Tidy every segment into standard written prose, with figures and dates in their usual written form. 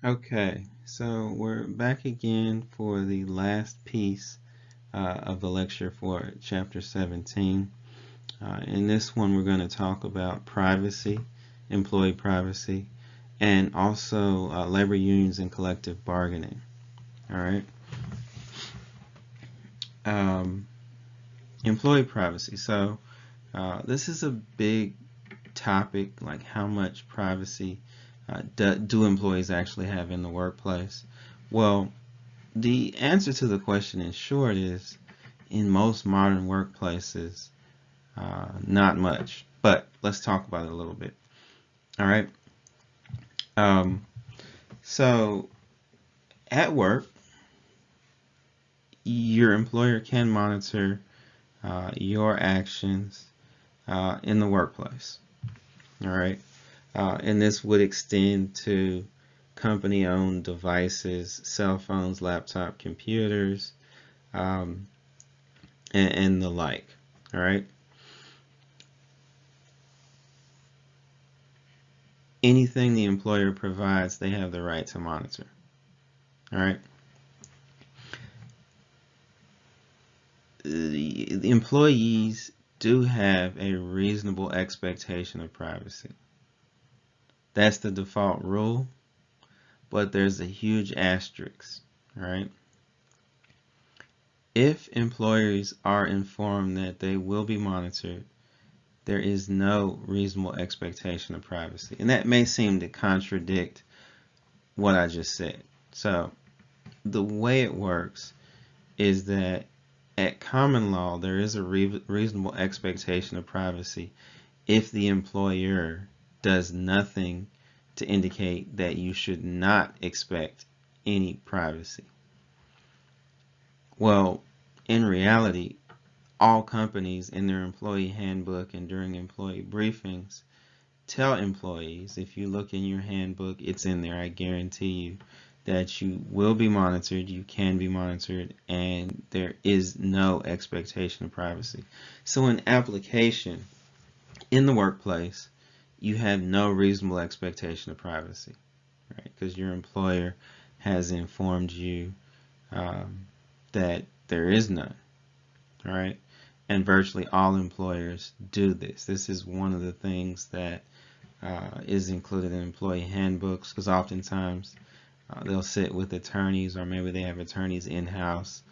Okay, so we're back again for the last piece of the lecture for chapter 17. In this one, we're going to talk about privacy, employee privacy, and also labor unions and collective bargaining. All right. Um, Employee privacy. So, this is a big topic, like how much privacy do employees actually have in the workplace? Well, the answer to the question in short is in most modern workplaces, not much. But let's talk about it a little bit. All right. Um, so at work, your employer can monitor your actions in the workplace. All right. And this would extend to company owned devices, cell phones, laptop computers, um, and the like. All right. Anything the employer provides, they have the right to monitor. All right. The employees do have a reasonable expectation of privacy. That's the default rule, but there's a huge asterisk. All right. If employers are informed that they will be monitored, there is no reasonable expectation of privacy. And that may seem to contradict what I just said. So, the way it works is that at common law, there is a reasonable expectation of privacy if the employer does nothing to indicate that you should not expect any privacy. Well, in reality, all companies in their employee handbook and during employee briefings tell employees, if you look in your handbook, it's in there, I guarantee you, that you will be monitored, you can be monitored, and there is no expectation of privacy. So in application, in the workplace, you have no reasonable expectation of privacy, right? Because your employer has informed you that there is none, all right? And virtually all employers do this. This is one of the things that is included in employee handbooks, because oftentimes they'll sit with attorneys, or maybe they have attorneys in-house,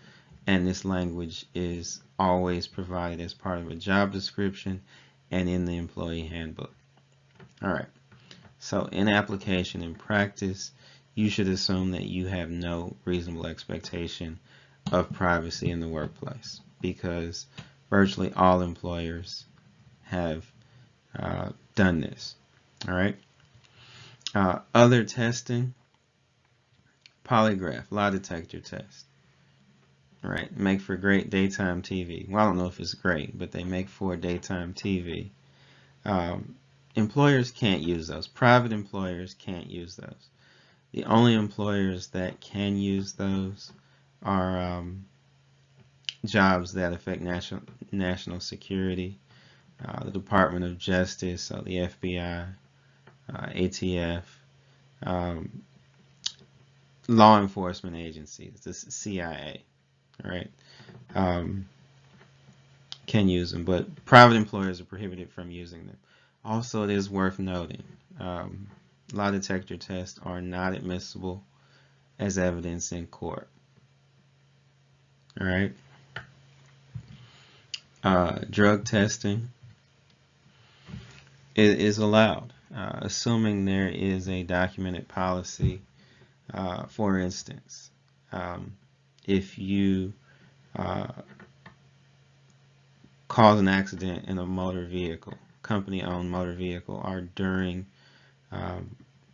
and this language is always provided as part of a job description and in the employee handbook. All right. So in application and practice, you should assume that you have no reasonable expectation of privacy in the workplace, because virtually all employers have done this. All right. Other testing, polygraph, lie detector test. All right. Make for great daytime TV. Well, I don't know if it's great, but they make for daytime TV. Employers can't use those. Private employers can't use those. The only employers that can use those are jobs that affect national security, the Department of Justice, so the FBI, ATF, um, law enforcement agencies, the CIA, all right, um, can use them, but private employers are prohibited from using them. Also, it is worth noting, lie detector tests are not admissible as evidence in court. All right. Drug testing is allowed, assuming there is a documented policy. For instance, if you uh, cause an accident in a motor vehicle, company-owned motor vehicle, or during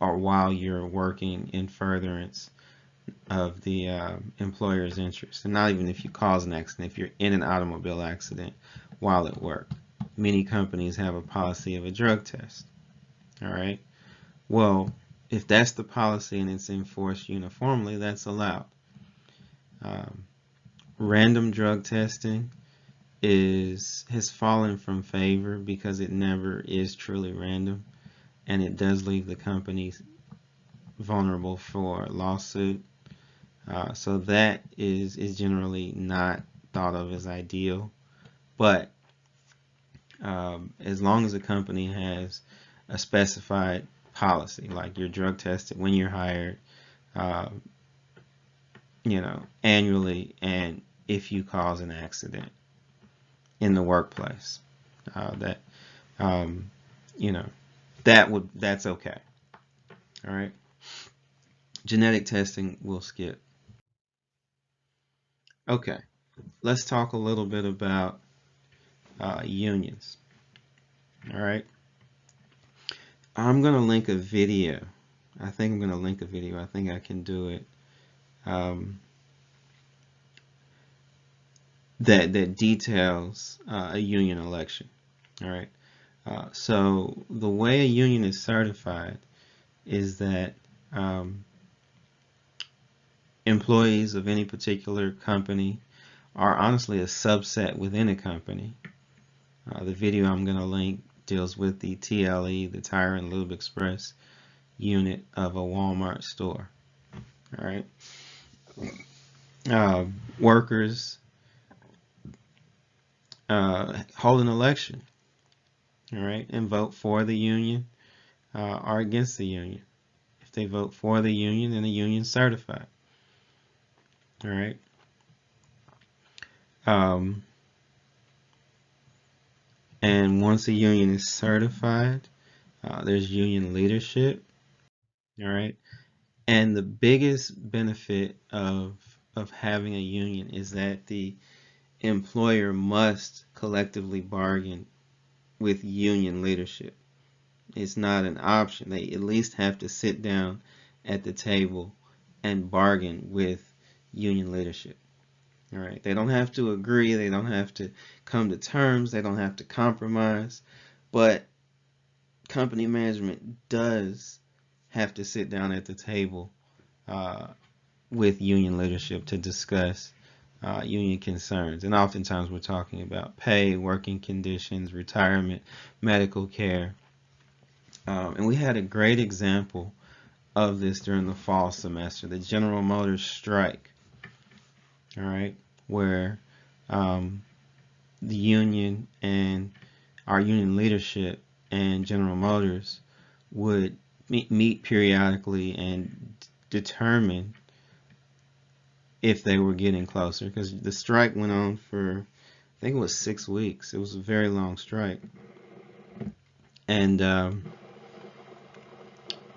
or while you're working in furtherance of the employer's interest, and not even if you cause an accident, if you're in an automobile accident while at work. Many companies have a policy of a drug test. All right. Well, if that's the policy and it's enforced uniformly, that's allowed. Um, Random drug testing has fallen from favor because it never is truly random, and it does leave the companies vulnerable for lawsuit. So that is generally not thought of as ideal. But as long as a company has a specified policy, like you're drug tested when you're hired, uh, annually, and if you cause an accident in the workplace, that um, you know that's okay. All right. Genetic testing we'll skip. Okay. Let's talk a little bit about unions. All right. I'm gonna link a video. I think I'm gonna link a video. I think I can do it. Um, that details a union election. All right. So the way a union is certified is that um, employees of any particular company are honestly a subset within a company. The video I'm going to link deals with the TLE, the Tire and Lube Express unit of a Walmart store. All right. Workers hold an election, all right, and vote for the union or against the union. If they vote for the union, then the union's certified. All right. And once a union is certified, there's union leadership. All right. And the biggest benefit of having a union is that the employer must collectively bargain with union leadership. It's not an option. They at least have to sit down at the table and bargain with union leadership. All right. They don't have to agree. They don't have to come to terms. They don't have to compromise. But company management does have to sit down at the table with union leadership to discuss union concerns. And oftentimes we're talking about pay, working conditions, retirement, medical care. And we had a great example of this during the fall semester, the General Motors strike. All right, where the union and our union leadership and General Motors would meet periodically and determine if they were getting closer, because the strike went on for, I think it was 6 weeks. It was a very long strike. And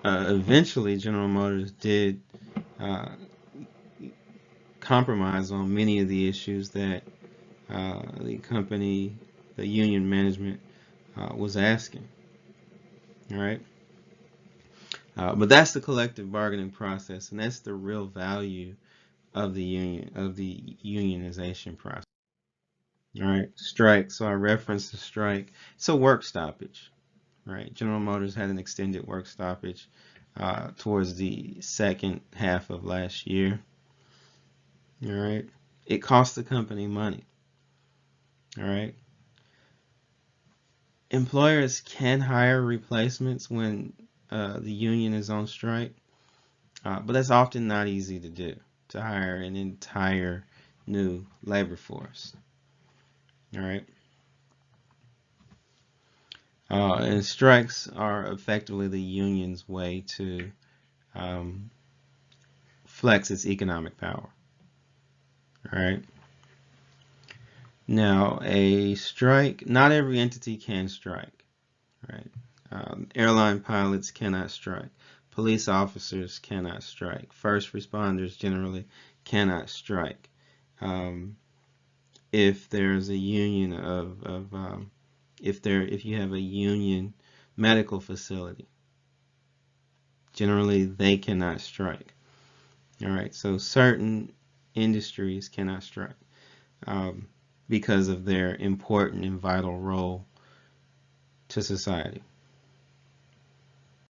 eventually General Motors did compromise on many of the issues that the union management was asking. All right. But that's the collective bargaining process, and that's the real value of the unionization process. All right, strike. So I referenced the strike. It's a work stoppage, right? General Motors had an extended work stoppage towards the second half of last year. All right, it cost the company money. All right, employers can hire replacements when the union is on strike, but that's often not easy to do, to hire an entire new labor force. All right. And strikes are effectively the union's way to flex its economic power. All right. Now, a strike, not every entity can strike. Right. Airline pilots cannot strike. Police officers cannot strike. First responders generally cannot strike. If there's a union if you have a union medical facility, generally they cannot strike. All right, so certain industries cannot strike because of their important and vital role to society.